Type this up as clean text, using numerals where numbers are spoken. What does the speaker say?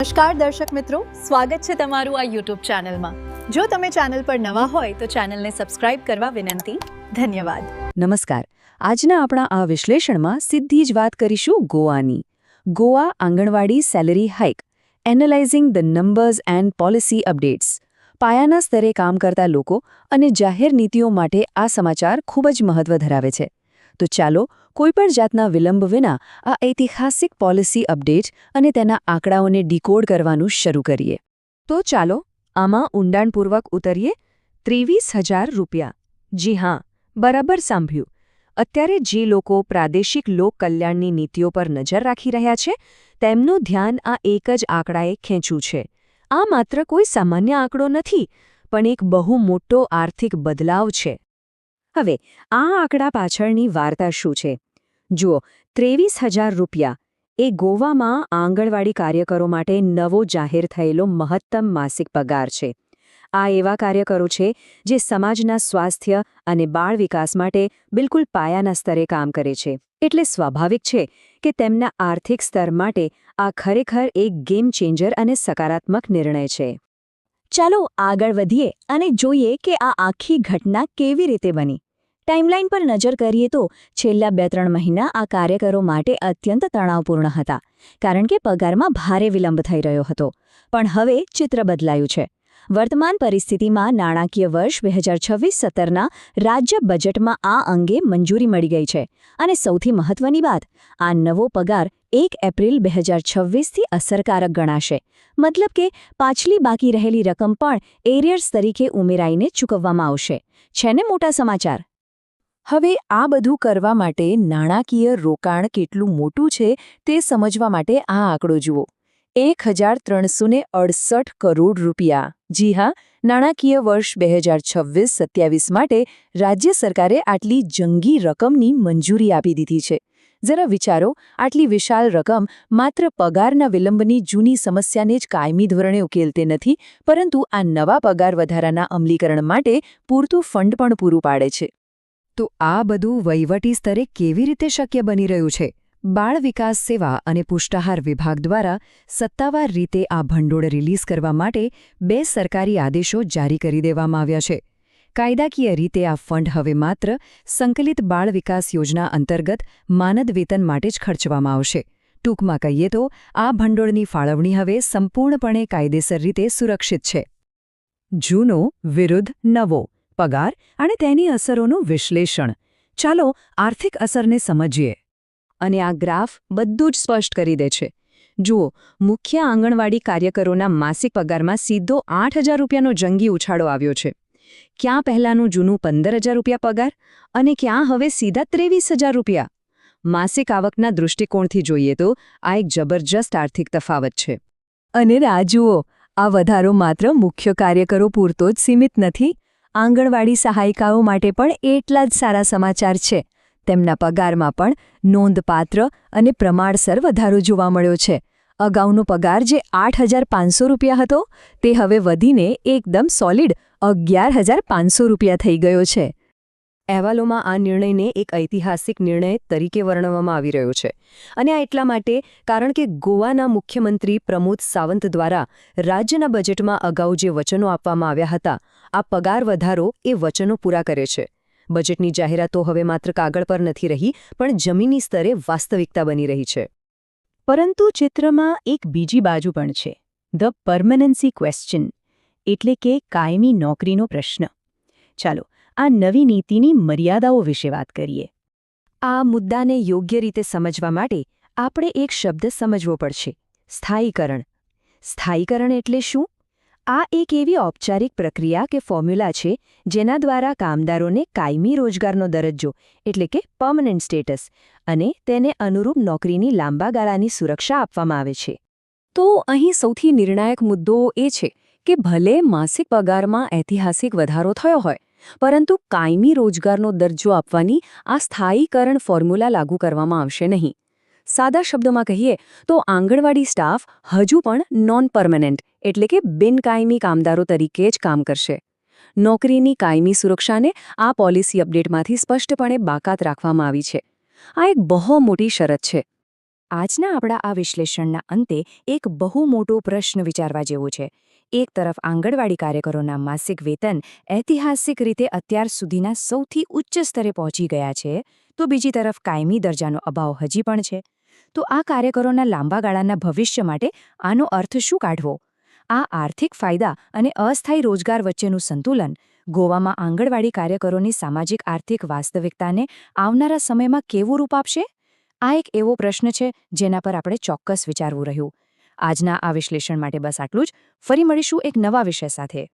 નમસ્કાર દર્શક મિત્રો, સ્વાગત છે તમારું આ યુટ્યુબ ચેનલમાં। જો તમે ચેનલ પર નવા હોય તો ચેનલને સબસ્ક્રાઇબ કરવા વિનંતી। ધન્યવાદ। નમસ્કાર। આજના આપણા આ વિશ્લેષણમાં સીધી જ વાત કરીશું ગોવાની। Goa anganwadi salary hike, analysing the numbers and policy updates. પાયાના સ્તરે કામ કરતા લોકો અને જાહેર નીતિઓ માટે આ સમાચાર ખૂબ જ મહત્વ ધરાવે છે। તો ચાલો કોઈપણ જાતના વિલંબ વિના આ ઐતિહાસિક પોલિસી અપડેટ અને તેના આંકડાઓને ડીકોડ કરવાનું શરૂ કરીએ। તો ચાલો આમાં ઊંડાણપૂર્વક ઉતરીએ। 23,000 રૂપિયા। જી હા, બરાબર સાંભળ્યું। અત્યારે જે લોકો પ્રાદેશિક લોક કલ્યાણની નીતિઓ પર નજર રાખી રહ્યા છે તેમનું ધ્યાન આ એક જ આંકડાએ ખેંચ્યું છે। આ માત્ર કોઈ સામાન્ય આંકડો નથી, પણ એક બહુ મોટો આર્થિક બદલાવ છે। હવે આ આંકડા પાછળની વાર્તા શું છે? જુઓ, 23,000 રૂપિયા એ ગોવામાં આંગણવાડી કાર્યકરો માટે નવો જાહેર થયેલો મહત્તમ માસિક પગાર છે। આ એવા કાર્યકરો છે જે સમાજના સ્વાસ્થ્ય અને બાળ વિકાસ માટે બિલકુલ પાયાના સ્તરે કામ કરે છે। એટલે સ્વાભાવિક છે કે તેમના આર્થિક સ્તર માટે આ ખરેખર એક ગેમ ચેન્જર અને સકારાત્મક નિર્ણય છે। ચાલો આગળ વધીએ અને જોઈએ કે આ આખી ઘટના કેવી રીતે બની। ટાઈમલાઈન પર નજર કરીએ તો છેલ્લા 2-3 મહિના આ કાર્યકરો માટે અત્યંત તણાવપૂર્ણ હતા, કારણ કે પગારમાં ભારે વિલંબ થઈ રહ્યો હતો। પણ હવે ચિત્ર બદલાયું છે। વર્તમાન પરિસ્થિતિમાં નાણાકીય વર્ષ 2026-17ના રાજ્ય બજેટમાં આ અંગે મંજૂરી મળી ગઈ છે। અને સૌથી મહત્વની વાત, આ નવો પગાર 1 એપ્રિલ 2026થી અસરકારક ગણાશે। મતલબ કે પાછલી બાકી રહેલી રકમ પણ એરિયર્સ તરીકે ઉમેરાઈને ચૂકવવામાં આવશે। છે ને મોટા સમાચાર? હવે આ બધું કરવા માટે નાણાકીય રોકાણ કેટલું મોટું છે તે સમજવા માટે આ આંકડો જુઓ। 1,368 કરોડ રૂપિયા। જી હા, નાણાકીય વર્ષ 2026-27 માટે રાજ્ય સરકારે આટલી જંગી રકમની મંજૂરી આપી દીધી છે। જરા વિચારો, આટલી વિશાળ રકમ માત્ર પગારના વિલંબની જૂની સમસ્યાને જ કાયમી ધોરણે ઉકેલતે નથી, પરંતુ આ નવા પગાર વધારાના અમલીકરણ માટે પૂરતું ફંડ પણ પૂરું પાડે છે। તો આ બધું વહીવટી સ્તરે કેવી રીતે શક્ય બની રહ્યું છે? બાળ વિકાસ સેવા અને પુષ્ટાહાર વિભાગ દ્વારા સત્તાવાર રીતે આ ભંડોળ રિલીઝ કરવા માટે 2 સરકારી આદેશો જારી કરી દેવામાં આવ્યા છે। કાયદાકીય રીતે આ ફંડ હવે માત્ર સંકલિત બાળ વિકાસ યોજના અંતર્ગત માનદ વેતન માટે જ ખર્ચવામાં આવશે। ટૂંકમાં કહીએ તો આ ભંડોળની ફાળવણી હવે સંપૂર્ણપણે કાયદેસર રીતે સુરક્ષિત છે। જૂનો વિરુદ્ધ નવો પગાર અને તેની અસરોનું વિશ્લેષણ। ચાલો આર્થિક અસરને સમજીએ। અને આ ગ્રાફ બધું જ સ્પષ્ટ કરી દે છે। જુઓ, મુખ્ય આંગણવાડી કાર્યકરોના માસિક પગારમાં સીધો 8,000 રૂપિયાનો જંગી ઉછાળો આવ્યો છે। ક્યાં પહેલાંનું જૂનું 15,000 રૂપિયા પગાર અને ક્યાં હવે સીધા 23,000 રૂપિયા। માસિક આવકના દૃષ્ટિકોણથી જોઈએ તો આ એક જબરજસ્ત આર્થિક તફાવત છે। અને રાહ જુઓ, આ વધારો માત્ર મુખ્ય કાર્યકરો પૂરતો જ સીમિત નથી। આંગણવાડી સહાયિકાઓ માટે પણ એટલા જ સારા સમાચાર છે। તેમના પગારમાં પણ નોંધપાત્ર અને પ્રમાણસર વધારો જોવા મળ્યો છે। અગાઉનો પગાર જે 8,500 રૂપિયા હતો તે હવે વધીને એકદમ સોલિડ 11,500 રૂપિયા થઈ ગયો છે। અહેવાલોમાં આ નિર્ણયને એક ઐતિહાસિક નિર્ણય તરીકે વર્ણવવામાં આવી રહ્યો છે। અને આ એટલા માટે કારણ કે ગોવાના મુખ્યમંત્રી પ્રમોદ સાવંત દ્વારા રાજ્યના બજેટમાં અગાઉ જે વચનો આપવામાં આવ્યા હતા, આ પગાર વધારો એ વચનો પૂરા કરે છે। બજેટની જાહેરાતો હવે માત્ર કાગળ પર નથી રહી, પણ જમીની સ્તરે વાસ્તવિકતા બની રહી છે। પરંતુ ચિત્રમાં એક બીજી બાજુ પણ છે, ધ પરમનન્સી ક્વેશ્ચન, એટલે કે કાયમી નોકરીનો પ્રશ્ન। ચાલો આ નવી નીતિની મર્યાદાઓ વિશે વાત કરીએ। આ મુદ્દાને યોગ્ય રીતે સમજવા માટે આપણે એક શબ્દ સમજવો પડશે, સ્થાયીકરણ। સ્થાયીકરણ એટલે શું? આ એક એવી ઔપચારિક પ્રક્રિયા કે ફોર્મ્યુલા છે જેના દ્વારા કામદારોને કાયમી રોજગારનો દરજ્જો એટલે કે પરમનન્ટ સ્ટેટસ અને તેને અનુરૂપ નોકરીની લાંબા ગાળાની સુરક્ષા આપવામાં આવે છે। તો અહીં સૌથી નિર્ણાયક મુદ્દો એ છે કે ભલે માસિક પગારમાં ઐતિહાસિક વધારો થયો હોય, પરંતુ કાયમી રોજગારનો દરજ્જો આપવાની આ સ્થાયીકરણ ફોર્મ્યુલા લાગુ કરવામાં આવશે નહીં। સાદા શબ્દોમાં કહીએ તો આંગણવાડી સ્ટાફ હજુ પણ નોન પરમેનન્ટ એટલે કે બિનકાયમી કામદારો તરીકે જ કામ કરશે। નોકરીની કાયમી સુરક્ષાને આ પોલિસી અપડેટમાંથી સ્પષ્ટપણે બાકાત રાખવામાં આવી છે। આ એક બહુ મોટી શરત છે। આજના આપણા આ વિશ્લેષણના અંતે એક બહુ મોટો પ્રશ્ન વિચારવા જેવો છે. એક તરફ આંગણવાડી કાર્યકરોના માસિક વેતન ઐતિહાસિક રીતે અત્યાર સુધીના સૌથી ઉચ્ચ સ્તરે પહોંચી ગયા છે, તો બીજી તરફ કાયમી દરજાનો અભાવ હજી પણ છે. તો આ કાર્યકરોના લાંબા ગાળાના ભવિષ્ય માટે આનો અર્થ શું કાઢવો? આ આર્થિક ફાયદા અને અસ્થાયી રોજગાર વચ્ચેનું સંતુલન ગોવામાં આંગણવાડી કાર્યકરોની સામાજિક આર્થિક વાસ્તવિકતાને આવનારા સમયમાં કેવું રૂપ આપશે? આ એક એવો પ્રશ્ન છે જેના પર આપણે ચોક્કસ વિચારવું રહ્યું. આજના આ વિશ્લેષણ માટે બસ આટલું જ. ફરી મળીશું એક નવા વિષય સાથે.